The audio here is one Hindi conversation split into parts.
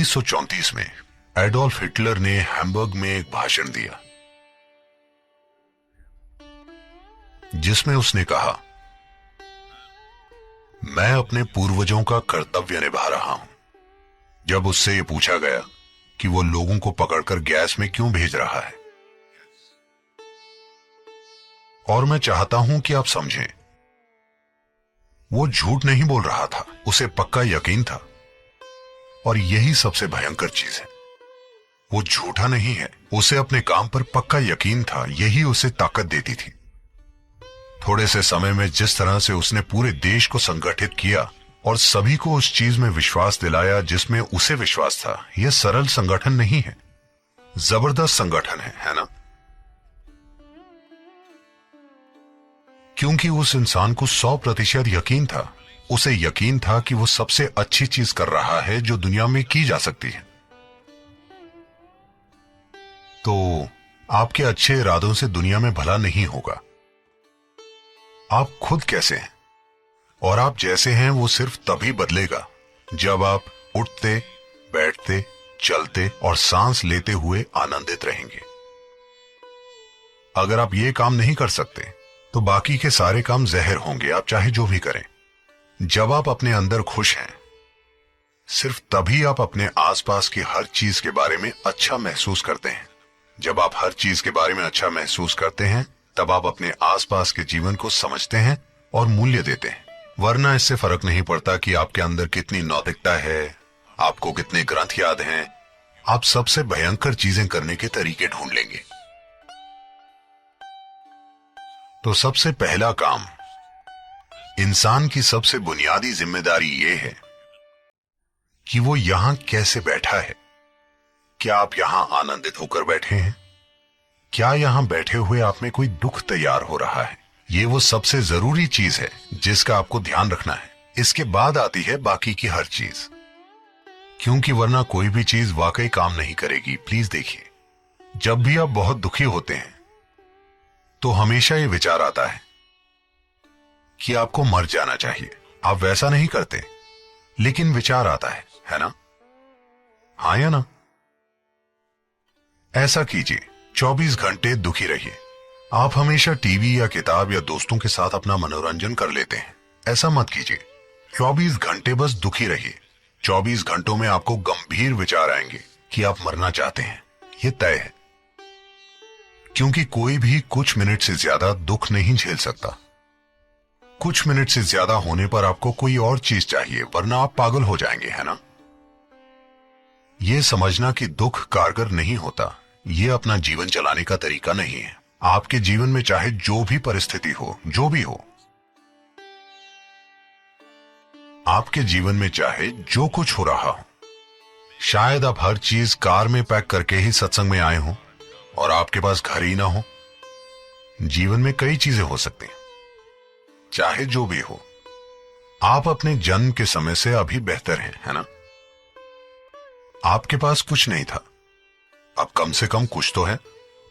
1934 में एडोल्फ हिटलर ने हैम्बर्ग में एक भाषण दिया जिसमें उसने कहा, मैं अपने पूर्वजों का कर्तव्य निभा रहा हूं। जब उससे यह पूछा गया कि वो लोगों को पकड़कर गैस में क्यों भेज रहा है, और मैं चाहता हूं कि आप समझें, वो झूठ नहीं बोल रहा था, उसे पक्का यकीन था। और यही सबसे भयंकर चीज है, वो झूठा नहीं है, उसे अपने काम पर पक्का यकीन था। यही उसे ताकत देती थी। थोड़े से समय में जिस तरह से उसने पूरे देश को संगठित किया और सभी को उस चीज में विश्वास दिलाया जिसमें उसे विश्वास था, यह सरल संगठन नहीं है, जबरदस्त संगठन है ना? क्योंकि उस इंसान को 100% यकीन था। उसे यकीन था कि वो सबसे अच्छी चीज कर रहा है जो दुनिया में की जा सकती है। तो आपके अच्छे इरादों से दुनिया में भला नहीं होगा। आप खुद कैसे हैं और आप जैसे हैं वो सिर्फ तभी बदलेगा जब आप उठते, बैठते, चलते और सांस लेते हुए आनंदित रहेंगे। अगर आप ये काम नहीं कर सकते तो बाकी के सारे काम जहर होंगे, आप चाहे जो भी करें। जब आप अपने अंदर खुश हैं, सिर्फ तभी आप अपने आसपास की हर चीज के बारे में अच्छा महसूस करते हैं। जब आप हर चीज के बारे में अच्छा महसूस करते हैं, तब आप अपने आसपास के जीवन को समझते हैं और मूल्य देते हैं। वरना इससे फर्क नहीं पड़ता कि आपके अंदर कितनी नैतिकता है, आपको कितने ग्रंथ याद हैं, आप सबसे भयंकर चीजें करने के तरीके ढूंढ लेंगे। तो सबसे पहला काम, इंसान की सबसे बुनियादी जिम्मेदारी यह है कि वो यहां कैसे बैठा है। क्या आप यहां आनंदित होकर बैठे हैं? क्या यहां बैठे हुए आप में कोई दुख तैयार हो रहा है? ये वो सबसे जरूरी चीज है जिसका आपको ध्यान रखना है। इसके बाद आती है बाकी की हर चीज, क्योंकि वरना कोई भी चीज वाकई काम नहीं करेगी। प्लीज देखिए, जब भी आप बहुत दुखी होते हैं तो हमेशा ये विचार आता है कि आपको मर जाना चाहिए। आप वैसा नहीं करते, लेकिन विचार आता है ना? हाँ या ना? ऐसा कीजिए, 24 घंटे दुखी रहिए। आप हमेशा टीवी या किताब या दोस्तों के साथ अपना मनोरंजन कर लेते हैं। ऐसा मत कीजिए। 24 घंटे बस दुखी रहिए। 24 घंटों में आपको गंभीर विचार आएंगे कि आप मरना चाहते हैं। यह तय है, क्योंकि कोई भी कुछ मिनट से ज्यादा दुख नहीं झेल सकता। कुछ मिनट से ज्यादा होने पर आपको कोई और चीज चाहिए, वरना आप पागल हो जाएंगे, है ना? यह समझना कि दुख कारगर नहीं होता, यह अपना जीवन चलाने का तरीका नहीं है। आपके जीवन में चाहे जो भी परिस्थिति हो, जो भी हो, आपके जीवन में चाहे जो कुछ हो रहा हो, शायद आप हर चीज कार में पैक करके ही सत्संग में आए हो और आपके पास घर ही ना हो। जीवन में कई चीजें हो सकती हैं। चाहे जो भी हो, आप अपने जन्म के समय से अभी बेहतर हैं, है ना? आपके पास कुछ नहीं था, अब कम से कम कुछ तो है,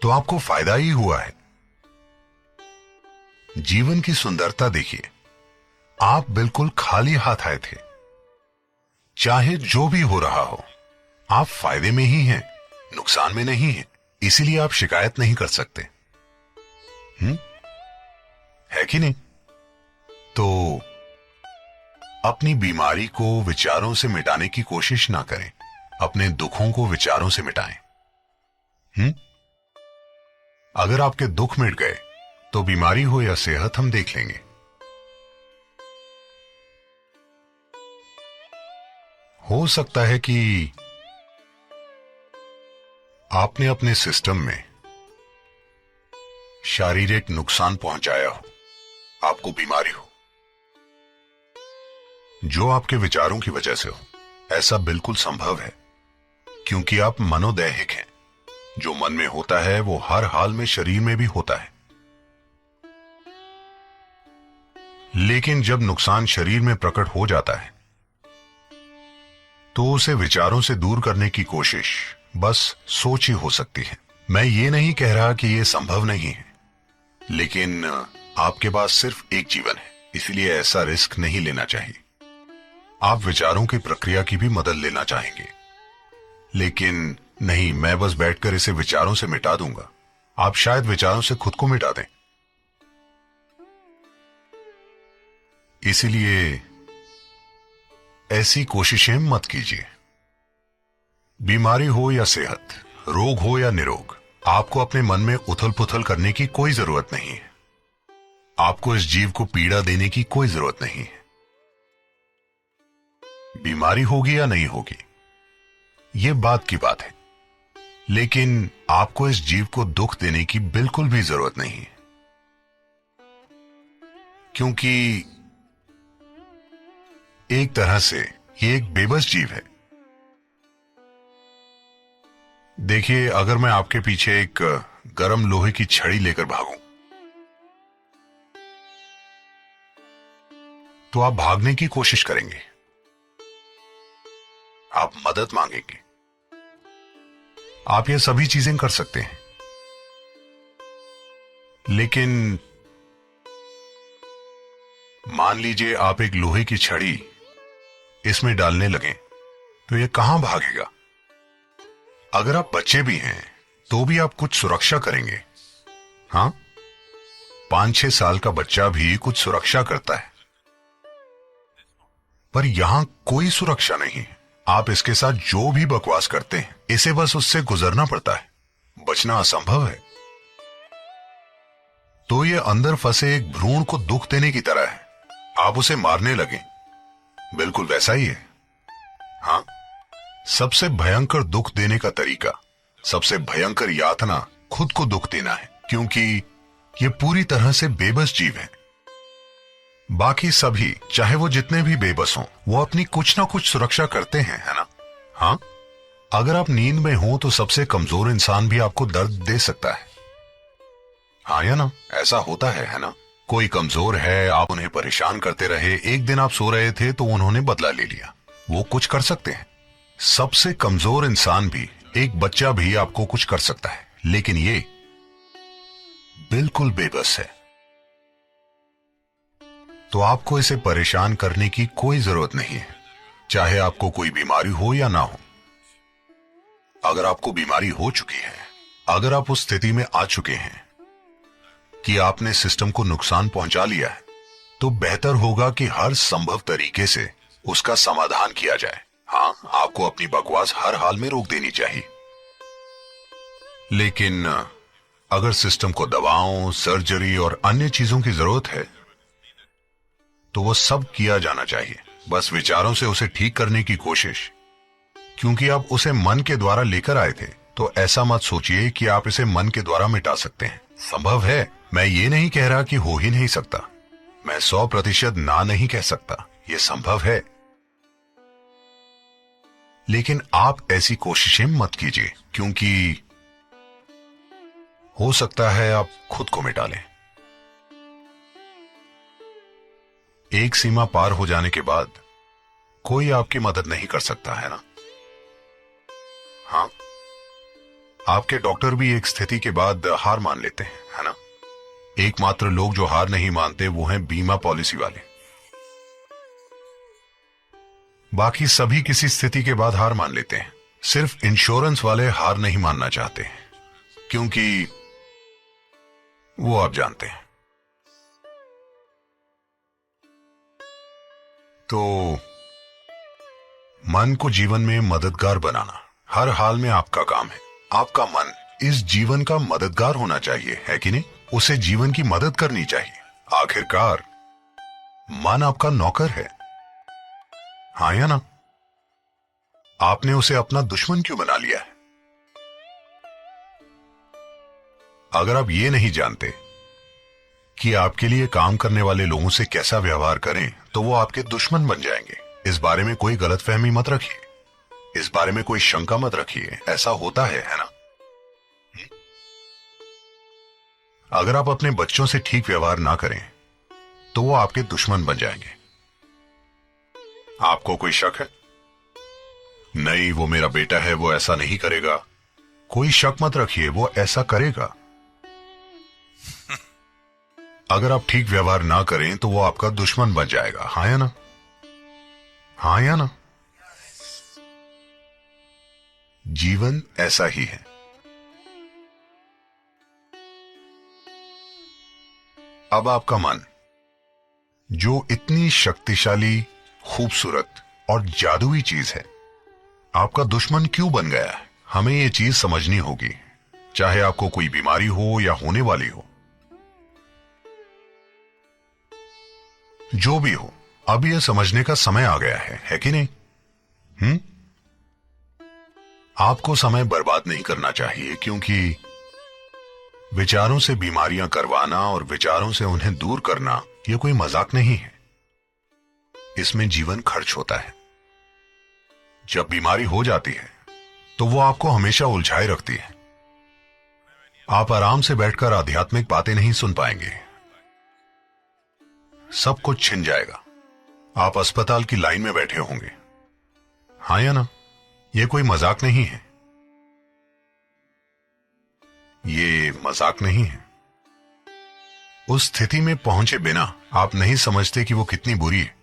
तो आपको फायदा ही हुआ है। जीवन की सुंदरता देखिए, आप बिल्कुल खाली हाथ आए थे। चाहे जो भी हो रहा हो, आप फायदे में ही हैं, नुकसान में नहीं हैं। इसीलिए आप शिकायत नहीं कर सकते, है कि नहीं? तो अपनी बीमारी को विचारों से मिटाने की कोशिश ना करें, अपने दुखों को विचारों से मिटाएं। अगर आपके दुख मिट गए तो बीमारी हो या सेहत हम देख लेंगे। हो सकता है कि आपने अपने सिस्टम में शारीरिक नुकसान पहुंचाया हो, आपको बीमारी हो जो आपके विचारों की वजह से हो। ऐसा बिल्कुल संभव है, क्योंकि आप मनोदैहिक हैं। जो मन में होता है वो हर हाल में शरीर में भी होता है। लेकिन जब नुकसान शरीर में प्रकट हो जाता है तो उसे विचारों से दूर करने की कोशिश बस सोच ही हो सकती है। मैं ये नहीं कह रहा कि यह संभव नहीं है, लेकिन आपके पास सिर्फ एक जीवन है, इसलिए ऐसा रिस्क नहीं लेना चाहिए। आप विचारों की प्रक्रिया की भी मदद लेना चाहेंगे, लेकिन नहीं, मैं बस बैठकर इसे विचारों से मिटा दूंगा। आप शायद विचारों से खुद को मिटा दें। इसीलिए ऐसी कोशिशें मत कीजिए। बीमारी हो या सेहत, रोग हो या निरोग, आपको अपने मन में उथल पुथल करने की कोई जरूरत नहीं है। आपको इस जीव को पीड़ा देने की कोई जरूरत नहीं है। बीमारी होगी या नहीं होगी, यह बात की बात है, लेकिन आपको इस जीव को दुख देने की बिल्कुल भी जरूरत नहीं है, क्योंकि एक तरह से ये एक बेबस जीव है। देखिए, अगर मैं आपके पीछे एक गर्म लोहे की छड़ी लेकर भागूं, तो आप भागने की कोशिश करेंगे, आप मदद मांगेंगे, आप ये सभी चीजें कर सकते हैं, लेकिन मान लीजिए आप एक लोहे की छड़ी इसमें डालने लगे, तो ये कहां भागेगा? अगर आप बच्चे भी हैं तो भी आप कुछ सुरक्षा करेंगे। हाँ, 5-6 साल का बच्चा भी कुछ सुरक्षा करता है, पर यहां कोई सुरक्षा नहीं है। आप इसके साथ जो भी बकवास करते हैं, इसे बस उससे गुजरना पड़ता है, बचना असंभव है। तो ये अंदर फंसे एक भ्रूण को दुख देने की तरह है। आप उसे मारने लगे, बिल्कुल वैसा ही है। हाँ, सबसे भयंकर दुख देने का तरीका, सबसे भयंकर यातना खुद को दुख देना है, क्योंकि ये पूरी तरह से बेबस जीव है। बाकी सभी, चाहे वो जितने भी बेबस हों, वो अपनी कुछ ना कुछ सुरक्षा करते हैं, है ना? हाँ, अगर आप नींद में हो तो सबसे कमजोर इंसान भी आपको दर्द दे सकता है। हाँ या ना? ऐसा होता है ना? कोई कमजोर है, आप उन्हें परेशान करते रहे, एक दिन आप सो रहे थे तो उन्होंने बदला ले लिया। वो कुछ कर सकते हैं। सबसे कमजोर इंसान भी, एक बच्चा भी आपको कुछ कर सकता है, लेकिन ये बिल्कुल बेबस है। तो आपको इसे परेशान करने की कोई जरूरत नहीं है, चाहे आपको कोई बीमारी हो या ना हो। अगर आपको बीमारी हो चुकी है, अगर आप उस स्थिति में आ चुके हैं कि आपने सिस्टम को नुकसान पहुंचा लिया है, तो बेहतर होगा कि हर संभव तरीके से उसका समाधान किया जाए। हाँ, आपको अपनी बकवास हर हाल में रोक देनी चाहिए, लेकिन अगर सिस्टम को दवाओं, सर्जरी और अन्य चीजों की जरूरत है, तो वो सब किया जाना चाहिए। बस विचारों से उसे ठीक करने की कोशिश, क्योंकि आप उसे मन के द्वारा लेकर आए थे, तो ऐसा मत सोचिए कि आप इसे मन के द्वारा मिटा सकते हैं। संभव है, मैं ये नहीं कह रहा कि हो ही नहीं सकता, मैं 100% ना नहीं कह सकता, ये संभव है, लेकिन आप ऐसी कोशिशें मत कीजिए, क्योंकि हो सकता है आप खुद को मिटा लें। एक सीमा पार हो जाने के बाद कोई आपकी मदद नहीं कर सकता, है ना? हाँ, आपके डॉक्टर भी एक स्थिति के बाद हार मान लेते हैं, है ना? एकमात्र लोग जो हार नहीं मानते वो हैं बीमा पॉलिसी वाले। बाकी सभी किसी स्थिति के बाद हार मान लेते हैं। सिर्फ इंश्योरेंस वाले हार नहीं मानना चाहते, क्योंकि वो आप जानते हैं। तो मन को जीवन में मददगार बनाना हर हाल में आपका काम है। आपका मन इस जीवन का मददगार होना चाहिए, है कि नहीं? उसे जीवन की मदद करनी चाहिए। आखिरकार मन आपका नौकर है, हाँ या ना? आपने उसे अपना दुश्मन क्यों बना लिया है? अगर आप ये नहीं जानते कि आपके लिए काम करने वाले लोगों से कैसा व्यवहार करें, तो वो आपके दुश्मन बन जाएंगे। इस बारे में कोई गलतफहमी मत रखिए, इस बारे में कोई शंका मत रखिए। ऐसा होता है ना? अगर आप अपने बच्चों से ठीक व्यवहार ना करें, तो वो आपके दुश्मन बन जाएंगे। आपको कोई शक है? नहीं, वो मेरा बेटा है, वो ऐसा नहीं करेगा। कोई शक मत रखिए, वो ऐसा करेगा। अगर आप ठीक व्यवहार ना करें तो वो आपका दुश्मन बन जाएगा, हाँ या ना? हाँ या ना? जीवन ऐसा ही है। अब आपका मन, जो इतनी शक्तिशाली, खूबसूरत और जादुई चीज है, आपका दुश्मन क्यों बन गया है? हमें यह चीज समझनी होगी, चाहे आपको कोई बीमारी हो या होने वाली हो। जो भी हो, अब यह समझने का समय आ गया है कि नहीं? आपको समय बर्बाद नहीं करना चाहिए, क्योंकि विचारों से बीमारियां करवाना और विचारों से उन्हें दूर करना यह कोई मजाक नहीं है। इसमें जीवन खर्च होता है। जब बीमारी हो जाती है तो वो आपको हमेशा उलझाए रखती है। आप आराम से बैठकर आध्यात्मिक बातें नहीं सुन पाएंगे। सब कुछ छिन जाएगा। आप अस्पताल की लाइन में बैठे होंगे। हाँ या ना? यह कोई मजाक नहीं है। ये मजाक नहीं है। उस स्थिति में पहुंचे बिना आप नहीं समझते कि वो कितनी बुरी है।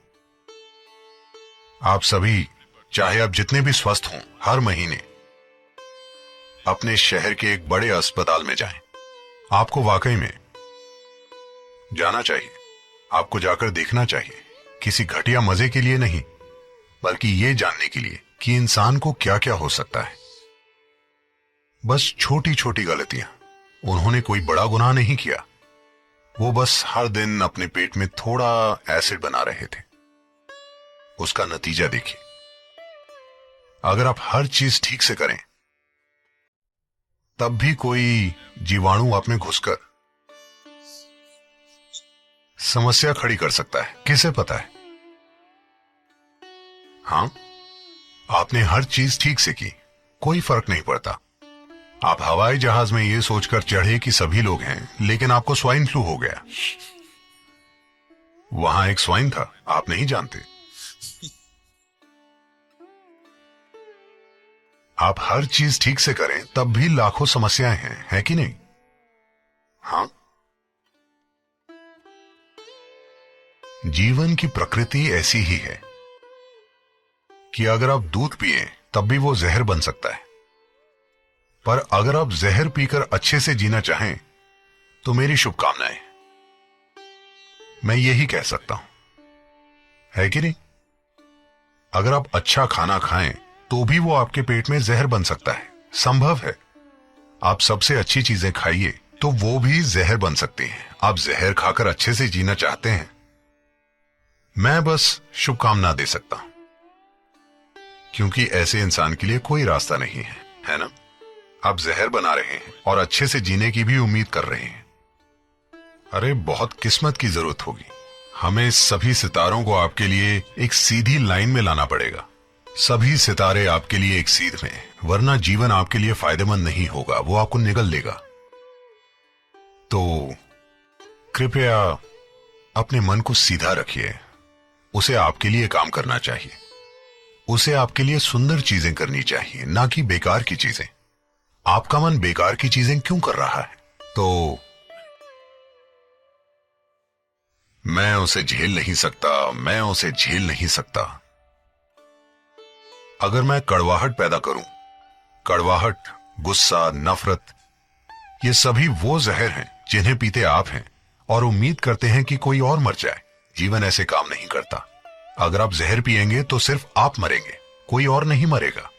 आप सभी, चाहे आप जितने भी स्वस्थ हों, हर महीने अपने शहर के एक बड़े अस्पताल में जाएं। आपको वाकई में जाना चाहिए। आपको जाकर देखना चाहिए, किसी घटिया मजे के लिए नहीं, बल्कि यह जानने के लिए कि इंसान को क्या क्या हो सकता है। बस छोटी छोटी गलतियां। उन्होंने कोई बड़ा गुनाह नहीं किया। वो बस हर दिन अपने पेट में थोड़ा एसिड बना रहे थे। उसका नतीजा देखिए। अगर आप हर चीज ठीक से करें, तब भी कोई जीवाणु आप में घुसकर समस्या खड़ी कर सकता है। किसे पता है? हां, आपने हर चीज ठीक से की, कोई फर्क नहीं पड़ता। आप हवाई जहाज में यह सोचकर चढ़े कि सभी लोग हैं, लेकिन आपको स्वाइन फ्लू हो गया। वहां एक स्वाइन था, आप नहीं जानते। आप हर चीज ठीक से करें, तब भी लाखों समस्याएं हैं, है कि नहीं? हाँ। जीवन की प्रकृति ऐसी ही है कि अगर आप दूध पिए, तब भी वो जहर बन सकता है। पर अगर आप जहर पीकर अच्छे से जीना चाहें, तो मेरी शुभकामनाएं। मैं यही कह सकता हूं, है कि नहीं? अगर आप अच्छा खाना खाएं, तो भी वो आपके पेट में जहर बन सकता है। संभव है। आप सबसे अच्छी चीजें खाइए, तो वो भी जहर बन सकती हैं। आप जहर खाकर अच्छे से जीना चाहते हैं, मैं बस शुभकामना दे सकता हूं, क्योंकि ऐसे इंसान के लिए कोई रास्ता नहीं है ना? आप जहर बना रहे हैं और अच्छे से जीने की भी उम्मीद कर रहे हैं। अरे, बहुत किस्मत की जरूरत होगी। हमें सभी सितारों को आपके लिए एक सीधी लाइन में लाना पड़ेगा। सभी सितारे आपके लिए एक सीध में, वरना जीवन आपके लिए फायदेमंद नहीं होगा, वो आपको निगल लेगा। तो कृपया अपने मन को सीधा रखिए। उसे आपके लिए काम करना चाहिए। उसे आपके लिए सुंदर चीजें करनी चाहिए, ना कि बेकार की चीजें। आपका मन बेकार की चीजें क्यों कर रहा है? तो मैं उसे झेल नहीं सकता, मैं उसे झेल नहीं सकता। अगर मैं कड़वाहट पैदा करूं, कड़वाहट, गुस्सा, नफरत, ये सभी वो जहर हैं जिन्हें पीते आप हैं और उम्मीद करते हैं कि कोई और मर जाए। जीवन ऐसे काम नहीं करता। अगर आप जहर पिएंगे तो सिर्फ आप मरेंगे, कोई और नहीं मरेगा।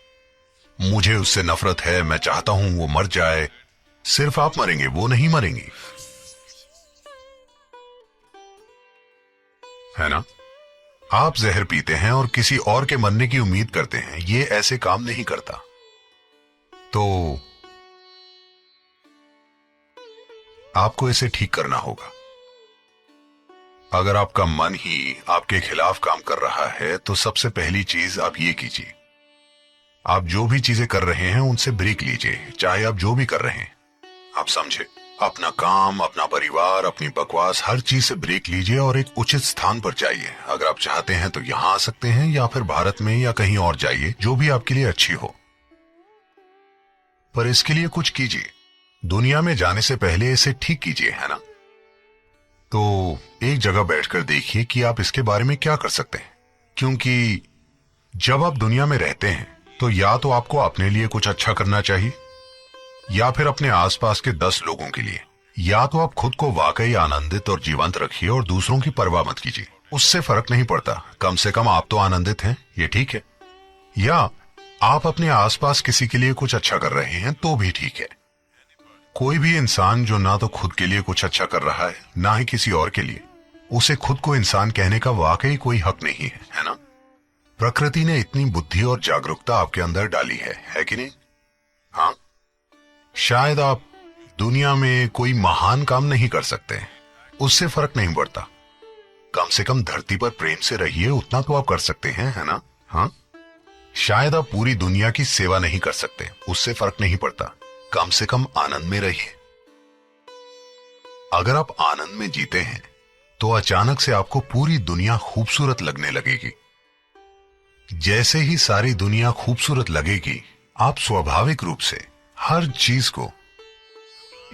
मुझे उससे नफरत है, मैं चाहता हूं वो मर जाए, सिर्फ आप मरेंगे, वो नहीं मरेंगी, है ना? आप जहर पीते हैं और किसी और के मरने की उम्मीद करते हैं। ये ऐसे काम नहीं करता। तो आपको इसे ठीक करना होगा। अगर आपका मन ही आपके खिलाफ काम कर रहा है, तो सबसे पहली चीज आप ये कीजिए, आप जो भी चीजें कर रहे हैं उनसे ब्रेक लीजिए। चाहे आप जो भी कर रहे हैं, आप समझे, अपना काम, अपना परिवार, अपनी बकवास, हर चीज से ब्रेक लीजिए और एक उचित स्थान पर जाइए। अगर आप चाहते हैं तो यहां आ सकते हैं, या फिर भारत में या कहीं और जाइए, जो भी आपके लिए अच्छी हो। पर इसके लिए कुछ कीजिए। दुनिया में जाने से पहले इसे ठीक कीजिए, है ना? तो एक जगह बैठकर देखिए कि आप इसके बारे में क्या कर सकते हैं। क्योंकि जब आप दुनिया में रहते हैं, तो या तो आपको अपने लिए कुछ अच्छा करना चाहिए, या फिर अपने आसपास के 10 लोगों के लिए। या तो आप खुद को वाकई आनंदित और जीवंत रखिए और दूसरों की परवाह मत कीजिए, उससे फर्क नहीं पड़ता, कम से कम आप तो आनंदित हैं, ये ठीक है। या आप अपने आसपास किसी के लिए कुछ अच्छा कर रहे हैं तो भी ठीक है। कोई भी इंसान जो ना तो खुद के लिए कुछ अच्छा कर रहा है ना ही किसी और के लिए, उसे खुद को इंसान कहने का वाकई कोई हक नहीं है ना? प्रकृति ने इतनी बुद्धि और जागरूकता आपके अंदर डाली है कि नहीं? हाँ, शायद आप दुनिया में कोई महान काम नहीं कर सकते, उससे फर्क नहीं पड़ता, कम से कम धरती पर प्रेम से रहिए, उतना तो आप कर सकते हैं, है ना? हाँ, शायद आप पूरी दुनिया की सेवा नहीं कर सकते, उससे फर्क नहीं पड़ता, कम से कम आनंद में रहिए। अगर आप आनंद में जीते हैं तो अचानक से आपको पूरी दुनिया खूबसूरत लगने लगेगी। जैसे ही सारी दुनिया खूबसूरत लगेगी, आप स्वाभाविक रूप से हर चीज को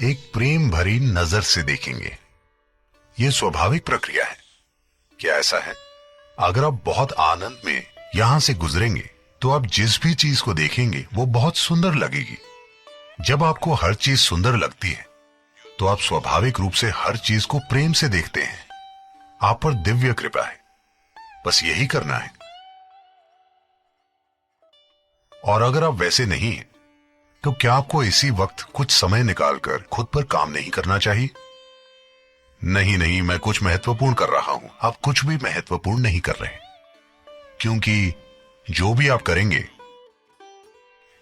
एक प्रेम भरी नजर से देखेंगे। यह स्वाभाविक प्रक्रिया है। क्या ऐसा है? अगर आप बहुत आनंद में यहां से गुजरेंगे तो आप जिस भी चीज को देखेंगे वो बहुत सुंदर लगेगी। जब आपको हर चीज सुंदर लगती है तो आप स्वाभाविक रूप से हर चीज को प्रेम से देखते हैं। आप पर दिव्य कृपा है, बस यही करना है। और अगर आप वैसे नहीं हैं, तो क्या आपको इसी वक्त कुछ समय निकालकर खुद पर काम नहीं करना चाहिए? नहीं नहीं, मैं कुछ महत्वपूर्ण कर रहा हूं। आप कुछ भी महत्वपूर्ण नहीं कर रहे, क्योंकि जो भी आप करेंगे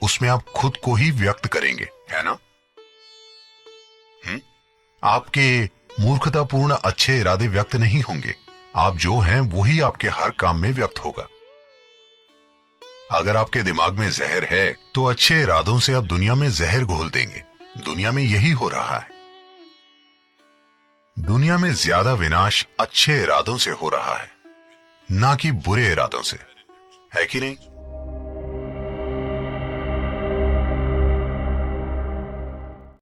उसमें आप खुद को ही व्यक्त करेंगे, है ना? आपके मूर्खतापूर्ण अच्छे इरादे व्यक्त नहीं होंगे। आप जो हैं वही आपके हर काम में व्यक्त होगा। अगर आपके दिमाग में जहर है तो अच्छे इरादों से आप दुनिया में जहर घोल देंगे। दुनिया में यही हो रहा है। दुनिया में ज्यादा विनाश अच्छे इरादों से हो रहा है, ना कि बुरे इरादों से, है कि नहीं?